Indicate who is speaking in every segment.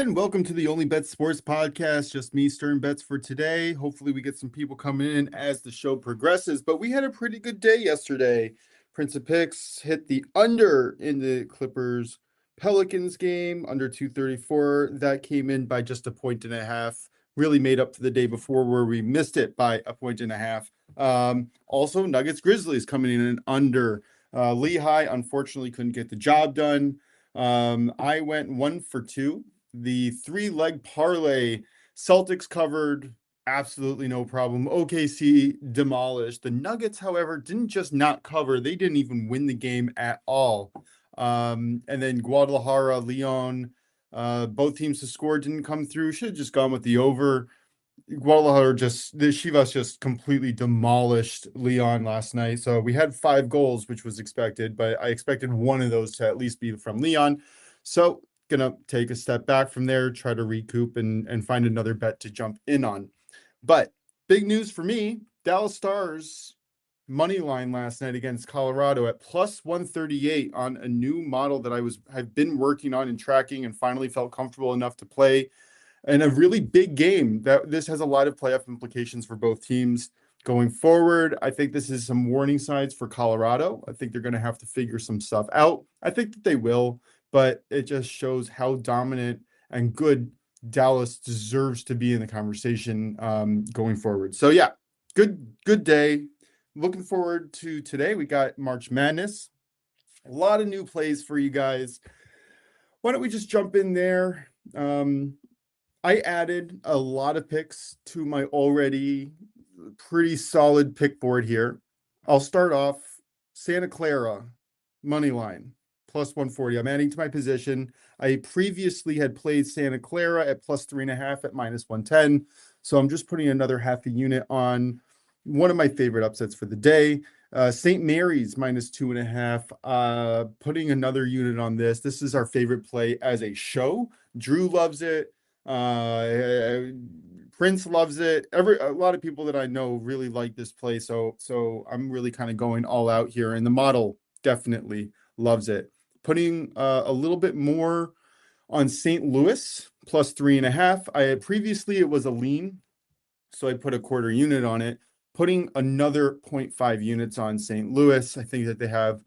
Speaker 1: And welcome to the OnlyBets Sports Podcast. Just me, SternBets, for today. Hopefully, we get some people coming in as the show progresses. But we had a pretty good day yesterday. PrinceOfPicks hit the under in the Clippers Pelicans game, under 234. That came in by just a point and a half. Really made up for the day before where we missed it by a point and a half. Also, Nuggets Grizzlies coming in and under. Lehigh, unfortunately, couldn't get the job done. I went 1 for 2. The 3-leg parlay, Celtics covered, absolutely no problem. OKC demolished. The Nuggets, however, didn't just not cover, they didn't even win the game at all. And then Guadalajara, Leon, both teams to score didn't come through. Should have just gone with the over. Guadalajara the Chivas just completely demolished Leon last night. So we had 5 goals, which was expected, but I expected one of those to at least be from Leon. So gonna take a step back from there, try to recoup and find another bet to jump in on. But big news for me, Dallas Stars money line last night against Colorado at plus 138 on a new model that have been working on and tracking and finally felt comfortable enough to play. And a really big game that this has a lot of playoff implications for both teams going forward. I think this is some warning signs for Colorado. I think they're going to have to figure some stuff out. I think that they will, but it just shows how dominant and good Dallas deserves to be in the conversation going forward. So yeah, good day. Looking forward to today. We got March Madness. A lot of new plays for you guys. Why don't we just jump in there? I added a lot of picks to my already pretty solid pick board here. I'll start off Santa Clara money line plus 140. I'm adding to my position. I previously had played Santa Clara at plus 3.5 at minus 110. So I'm just putting another half a unit on one of my favorite upsets for the day. St. Mary's minus 2.5. Putting another unit on this. This is our favorite play as a show. Drew loves it. Prince loves it. A lot of people that I know really like this play. So I'm really kind of going all out here, and the model definitely loves it. Putting a little bit more on St. Louis plus 3.5. Previously it was a lean, so I put a quarter unit on it. Putting another 0.5 units on St. Louis. I think that they have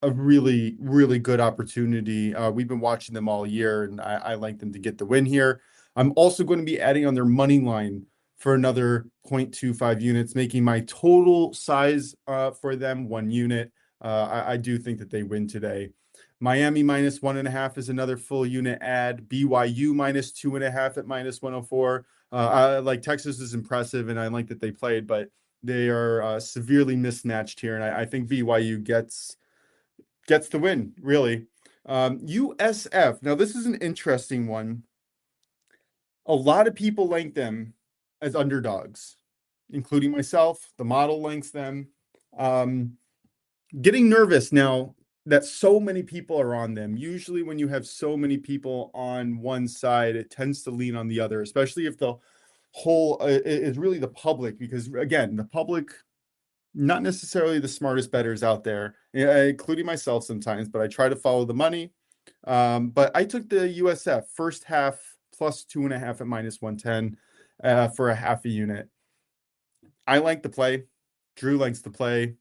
Speaker 1: a really, really good opportunity. We've been watching them all year, and I like them to get the win here. I'm also going to be adding on their money line for another 0.25 units, making my total size for them 1 unit. I do think that they win today. Miami minus 1.5 is another full unit add. BYU minus 2.5 at minus 104. Like Texas is impressive, and I like that they played, but they are severely mismatched here, and I think BYU gets the win, really. USF. Now, this is an interesting one. A lot of people rank them as underdogs, including myself. The model ranks them. Getting nervous now that so many people are on them. Usually when you have so many people on one side, it tends to lean on the other, especially if the whole is really the public, because, again, the public, not necessarily the smartest bettors out there, including myself sometimes, but I try to follow the money. But I took the USF first half plus 2.5 at minus 110 for a half a unit. I like the play. Drew likes the play.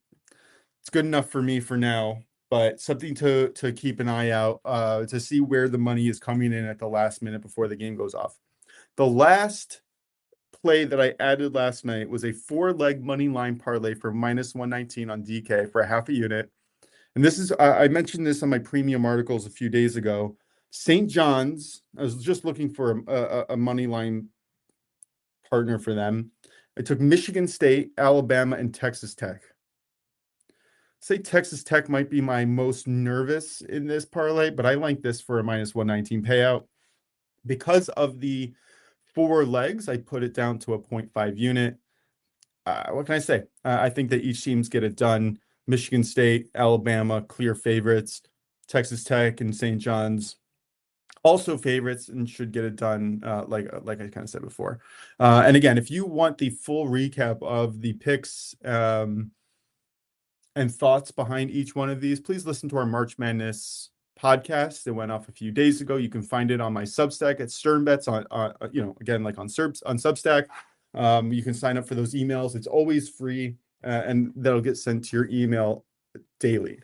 Speaker 1: It's good enough for me for now, but something to keep an eye out to see where the money is coming in at the last minute before the game goes off. The last play that I added last night was a 4-leg money line parlay for minus 119 on DK for a half a unit. And this is, I mentioned this on my premium articles a few days ago. St. John's, I was just looking for a money line partner for them. I took Michigan State, Alabama, and Texas Tech. Say Texas Tech might be my most nervous in this parlay, but I like this for a minus 119 payout. Because of the 4 legs, I put it down to a 0.5 unit. What can I say? I think that each team's get it done. Michigan State, Alabama, clear favorites. Texas Tech and St. John's, also favorites and should get it done, like I kind of said before. And again, if you want the full recap of the picks and thoughts behind each one of these, please listen to our March Madness podcast. It went off a few days ago. You can find it on my Substack at SternBets again, like on Substack. You can sign up for those emails. It's always free, and that'll get sent to your email daily.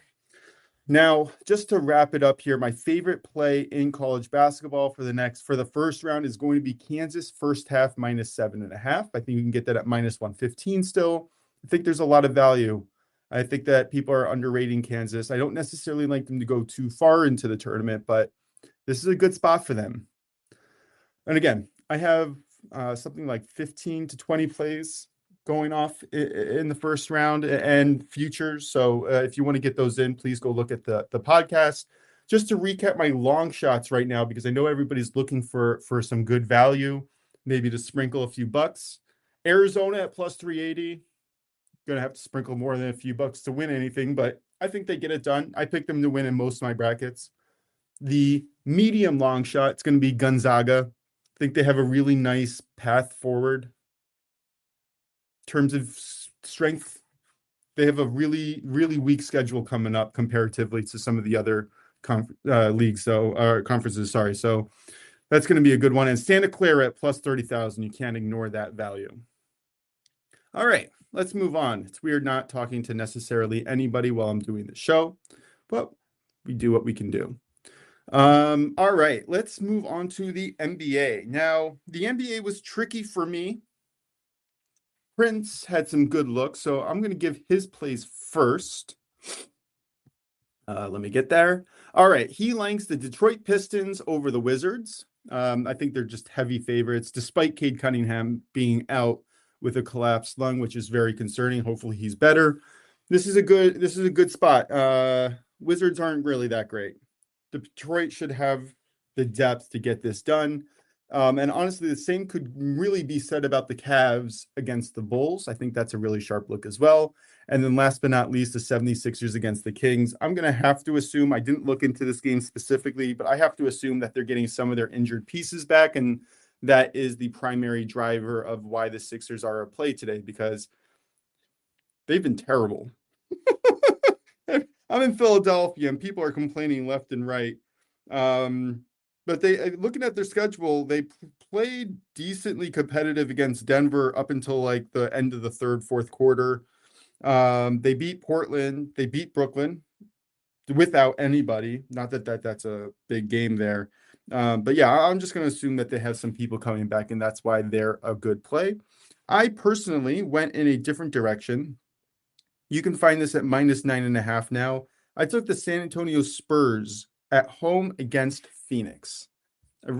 Speaker 1: Now, just to wrap it up here, my favorite play in college basketball for the first round is going to be Kansas first half -7.5. I think you can get that at -115 still. I think there's a lot of value. I think that people are underrating Kansas. I don't necessarily like them to go too far into the tournament, but this is a good spot for them. And again, I have something like 15 to 20 plays going off in the first round and futures. So if you want to get those in, please go look at the podcast. Just to recap my long shots right now, because I know everybody's looking for some good value, maybe to sprinkle a few bucks. Arizona at +380. Going to have to sprinkle more than a few bucks to win anything, but I think they get it done. I picked them to win in most of my brackets. The medium long shot, it's going to be Gonzaga. I think they have a really nice path forward. In terms of strength, they have a really, really weak schedule coming up comparatively to some of the other conferences. Sorry. So that's going to be a good one. And Santa Clara at +30,000. You can't ignore that value. All right, let's move on. It's weird not talking to necessarily anybody while I'm doing the show, but we do what we can do. All right, let's move on to the NBA. Now, the NBA was tricky for me. Prince had some good looks, so I'm going to give his plays first. Let me get there. All right, he likes the Detroit Pistons over the Wizards. I think they're just heavy favorites, despite Cade Cunningham being out with a collapsed lung, which is very concerning. Hopefully he's better. This is a good spot. Wizards aren't really that great. Detroit should have the depth to get this done. And honestly, the same could really be said about the Cavs against the Bulls. I think that's a really sharp look as well. And then last but not least, the 76ers against the Kings. I'm going to have to assume, I didn't look into this game specifically, but I have to assume that they're getting some of their injured pieces back. And that is the primary driver of why the Sixers are a play today, because they've been terrible. I'm in Philadelphia and people are complaining left and right. But they, looking at their schedule, they played decently competitive against Denver up until like the end of the third, fourth quarter. They beat Portland. They beat Brooklyn without anybody. Not that that's a big game there. But yeah, I'm just going to assume that they have some people coming back, and that's why they're a good play. I personally went in a different direction. You can find this at -9.5 now. I took the San Antonio Spurs at home against Phoenix. I've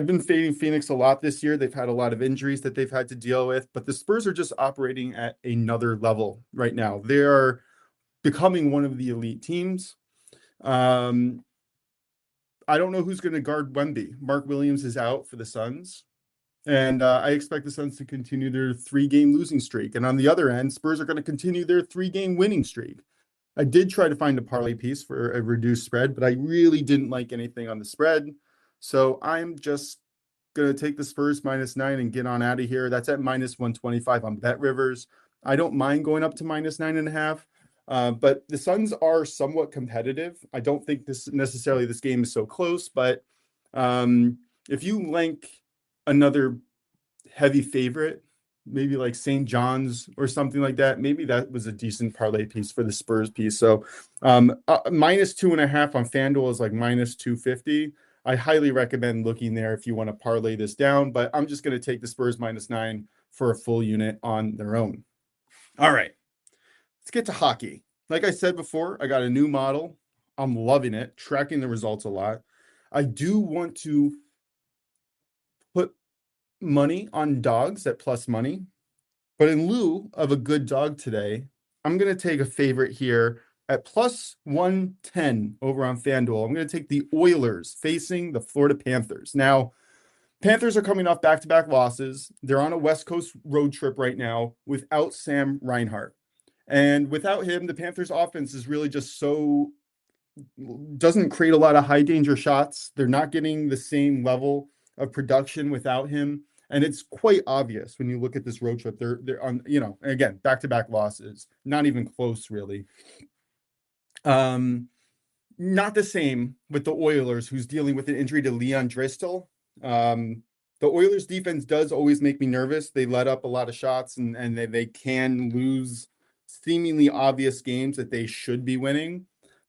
Speaker 1: been fading Phoenix a lot this year. They've had a lot of injuries that they've had to deal with, but the Spurs are just operating at another level right now. They are becoming one of the elite teams. I don't know who's going to guard Wemby. Mark Williams is out for the Suns. And I expect the Suns to continue their 3-game losing streak. And on the other end, Spurs are going to continue their 3-game winning streak. I did try to find a parlay piece for a reduced spread, but I really didn't like anything on the spread. So I'm just going to take the Spurs -9 and get on out of here. That's at -125 on Bet Rivers. I don't mind going up to -9.5. But the Suns are somewhat competitive. I don't think this game is so close, but if you link another heavy favorite, maybe like St. John's or something like that, maybe that was a decent parlay piece for the Spurs piece. So -2.5 on FanDuel is like -250. I highly recommend looking there if you want to parlay this down, but I'm just going to take the Spurs -9 for a full unit on their own. All right, let's get to hockey. Like I said before, I got a new model. I'm loving it, tracking the results a lot. I do want to put money on dogs at plus money, but in lieu of a good dog today, I'm going to take a favorite here at +110 over on FanDuel. I'm going to take the Oilers facing the Florida Panthers. Now, Panthers are coming off back-to-back losses. They're on a West Coast road trip right now without Sam Reinhart. And without him, the Panthers offense is really just doesn't create a lot of high danger shots. They're not getting the same level of production without him. And it's quite obvious when you look at this road trip. They're on, again, back-to-back losses, not even close really. Not the same with the Oilers, who's dealing with an injury to Leon Dristel. The Oilers defense does always make me nervous. They let up a lot of shots and they can lose seemingly obvious games that they should be winning.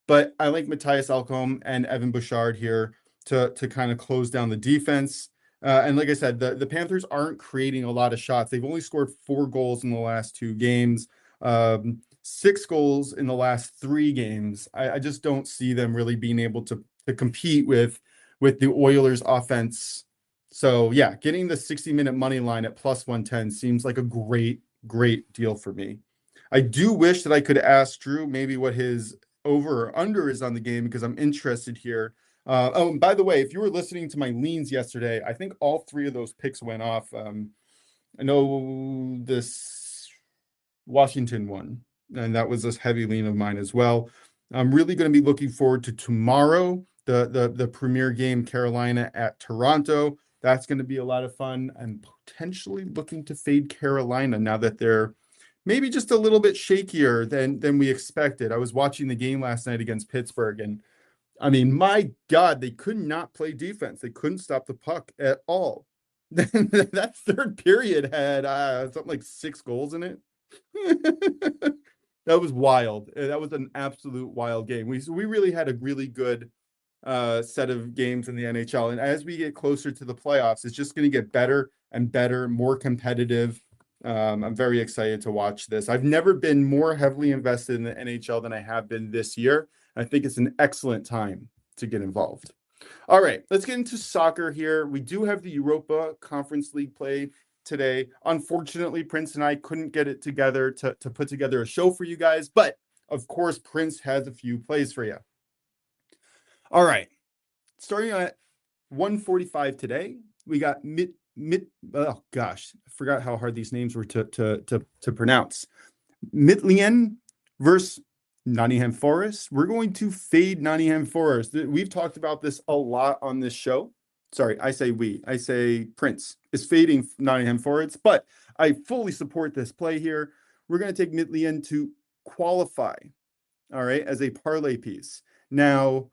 Speaker 1: But I like Matthias Alcom and Evan Bouchard here to kind of close down the defense. And like I said, the Panthers aren't creating a lot of shots. They've only scored 4 goals in the last 2 games. 6 goals in the last 3 games. I just don't see them really being able to compete with the Oilers offense. So yeah, getting the 60-minute money line at plus 110 seems like a great deal for me. I do wish that I could ask Drew maybe what his over or under is on the game, because I'm interested here. And by the way, if you were listening to my leans yesterday, I think all 3 of those picks went off. I know this Washington one, and that was a heavy lean of mine as well. I'm really going to be looking forward to tomorrow, the premier game, Carolina at Toronto. That's going to be a lot of fun. I'm potentially looking to fade Carolina now that they're maybe just a little bit shakier than we expected. I was watching the game last night against Pittsburgh, and I mean, my God, they could not play defense. They couldn't stop the puck at all. That third period had something like 6 goals in it. That was wild. That was an absolute wild game. We really had a really good set of games in the NHL. And as we get closer to the playoffs, it's just going to get better and better, more competitive. I'm very excited to watch this. I've never been more heavily invested in the NHL than I have been this year. I think it's an excellent time to get involved. All right, let's get into soccer here. We do have the Europa Conference League play today. Unfortunately, Prince and I couldn't get it together to put together a show for you guys, but of course, Prince has a few plays for you. All right, starting at 1:45 today, we got oh gosh, I forgot how hard these names were to pronounce. Midtjylland versus Nottingham Forest. We're going to fade Nottingham Forest. We've talked about this a lot on this show. Sorry, I say Prince is fading Nottingham Forest, but I fully support this play here. We're going to take Midtjylland to qualify, all right, as a parlay piece. Now,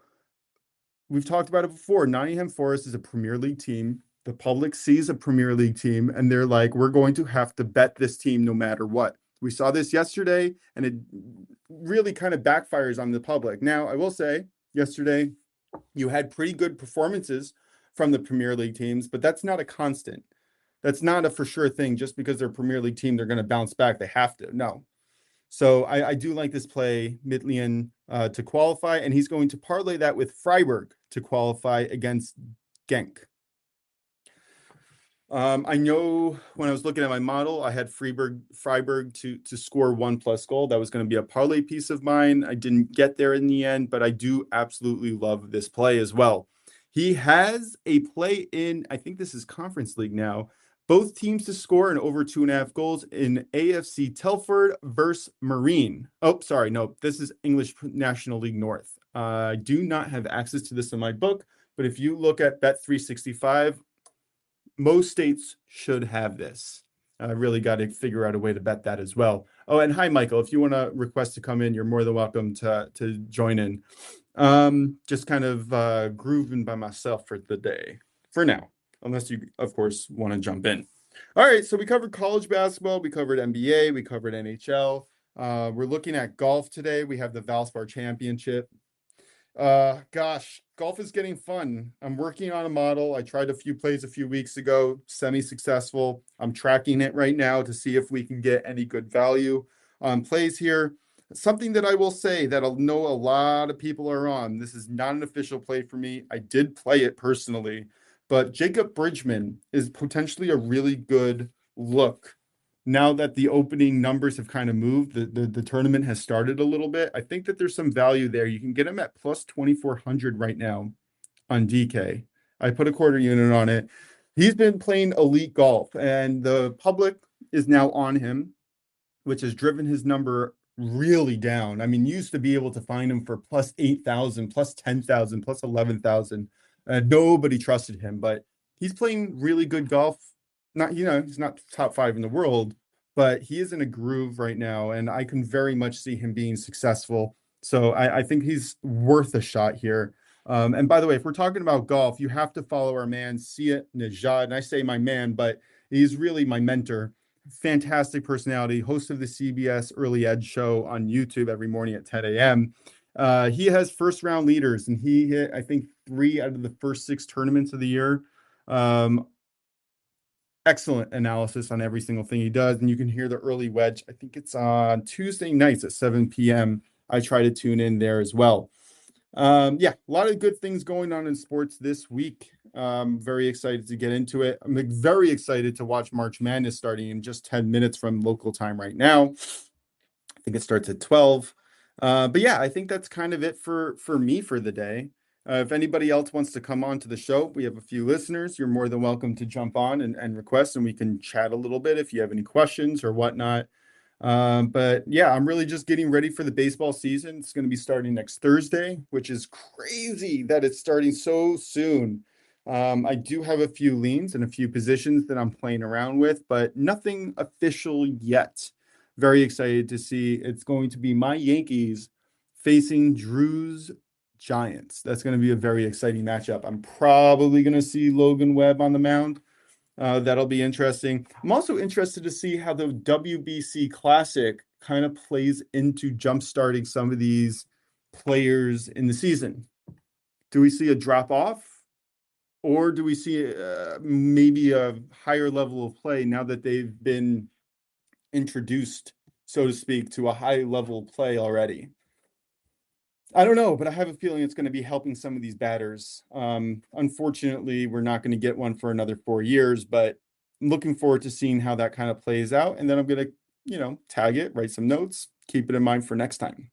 Speaker 1: we've talked about it before. Nottingham Forest is a Premier League team. The public sees a Premier League team, and they're like, we're going to have to bet this team no matter what. We saw this yesterday, and it really kind of backfires on the public. Now, I will say, yesterday, you had pretty good performances from the Premier League teams, but that's not a constant. That's not a for sure thing. Just because they're a Premier League team, they're going to bounce back. They have to. No. So I do like this play, Midtjylland to qualify, and he's going to parlay that with Freiburg to qualify against Genk. I know when I was looking at my model, I had Freiburg to score 1+ goal. That was going to be a parlay piece of mine. I didn't get there in the end, but I do absolutely love this play as well. He has a play in, I think this is Conference League now, both teams to score and over 2.5 goals in AFC Telford versus Marine. Oh, sorry. No, this is English National League North. I do not have access to this in my book, but if you look at Bet365, most states should have this. I really got to figure out a way to bet that as well. Oh, and hi, Michael. If you want to request to come in, you're more than welcome to join in. Just kind of grooving by myself for the day for now, unless you, of course, want to jump in. All right, so we covered college basketball, we covered NBA, we covered NHL. We're looking at golf today. We have the Valspar Championship. Gosh, golf is getting fun. I'm working on a model. I tried a few plays a few weeks ago, semi-successful. I'm tracking it right now to see if we can get any good value on plays here. Something that I will say that I know a lot of people are on. This is not an official play for me. I did play it personally, but Jacob Bridgman is potentially a really good look. Now that the opening numbers have kind of moved, the tournament has started a little bit. I think that there's some value there. You can get him at plus 2,400 right now on DK. I put a quarter unit on it. He's been playing elite golf, and the public is now on him, which has driven his number really down. I mean, you used to be able to find him for plus 8,000, plus 10,000, plus 11,000. Nobody trusted him, but he's playing really good golf. Not, he's not top 5 in the world, but he is in a groove right now, and I can very much see him being successful So I think he's worth a shot here. And by the way, if we're talking about golf, you have to follow our man, Sia Najad. And I say my man, but he's really my mentor. Fantastic personality, host of the CBS Early Edge show on YouTube every morning at 10 a.m. He has first round leaders, and he hit, I think, 3 out of the first 6 tournaments of the year. Excellent analysis on every single thing he does. And you can hear the early wedge. I think it's on Tuesday nights at 7 p.m. I try to tune in there as well. Yeah, a lot of good things going on in sports this week. Very excited to get into it. I'm very excited to watch March Madness starting in just 10 minutes from local time right now. I think it starts at 12. But yeah, I think that's kind of it for me for the day. If anybody else wants to come on to the show, we have a few listeners. You're more than welcome to jump on and request, and we can chat a little bit if you have any questions or whatnot. But yeah, I'm really just getting ready for the baseball season. It's going to be starting next Thursday, which is crazy that it's starting so soon. I do have a few leans and a few positions that I'm playing around with, but nothing official yet. Very excited to see. It's going to be my Yankees facing Drew's Giants. That's going to be a very exciting matchup. I'm probably going to see Logan Webb on the mound. That'll be interesting. I'm also interested to see how the WBC Classic kind of plays into jump-starting some of these players in the season. Do we see a drop-off, or do we see maybe a higher level of play now that they've been introduced, so to speak, to a high level of play already? I don't know, but I have a feeling it's going to be helping some of these batters. Unfortunately, we're not going to get one for another 4 years, but I'm looking forward to seeing how that kind of plays out. And then I'm going to, tag it, write some notes, keep it in mind for next time.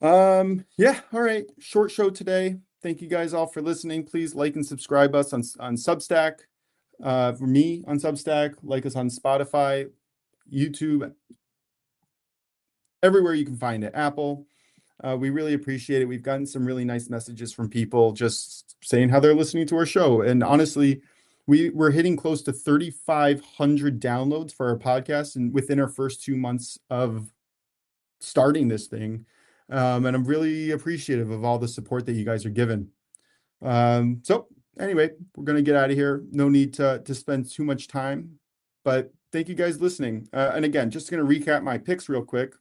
Speaker 1: Yeah. All right. Short show today. Thank you guys all for listening. Please like and subscribe us on Substack. For me on Substack, like us on Spotify, YouTube, everywhere you can find it, Apple. We really appreciate it. We've gotten some really nice messages from people just saying how they're listening to our show. And honestly, we're hitting close to 3,500 downloads for our podcast and within our first 2 months of starting this thing. And I'm really appreciative of all the support that you guys are giving. So anyway, we're going to get out of here. No need to spend too much time, but thank you guys listening. And again, just going to recap my picks real quick.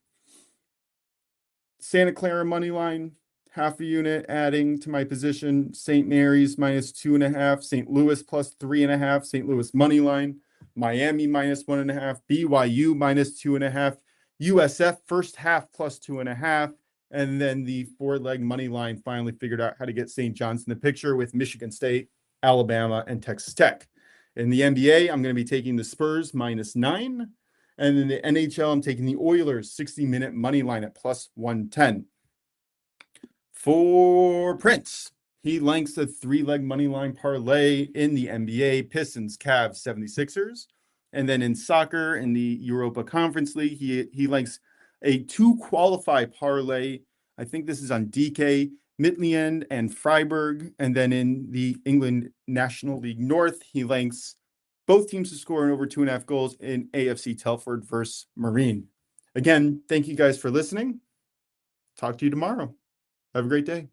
Speaker 1: Santa Clara money line, half a unit, adding to my position. St. Mary's -2.5, St. Louis +3.5, St. Louis money line, Miami -1.5, BYU -2.5, USF first half +2.5, and then the 4-leg money line finally figured out how to get St. John's in the picture with Michigan State, Alabama, and Texas Tech. In the NBA, I'm going to be taking the Spurs -9. And in the NHL, I'm taking the Oilers 60-minute money line at +110. For Prince, he links a 3-leg money line parlay in the NBA, Pistons, Cavs, 76ers. And then in soccer, in the Europa Conference League, he links a 2-qualify parlay. I think this is on DK, Midtjylland and Freiburg. And then in the England National League North, he links both teams to score over 2.5 goals in AFC Telford versus Marine. Again, thank you guys for listening. Talk to you tomorrow. Have a great day.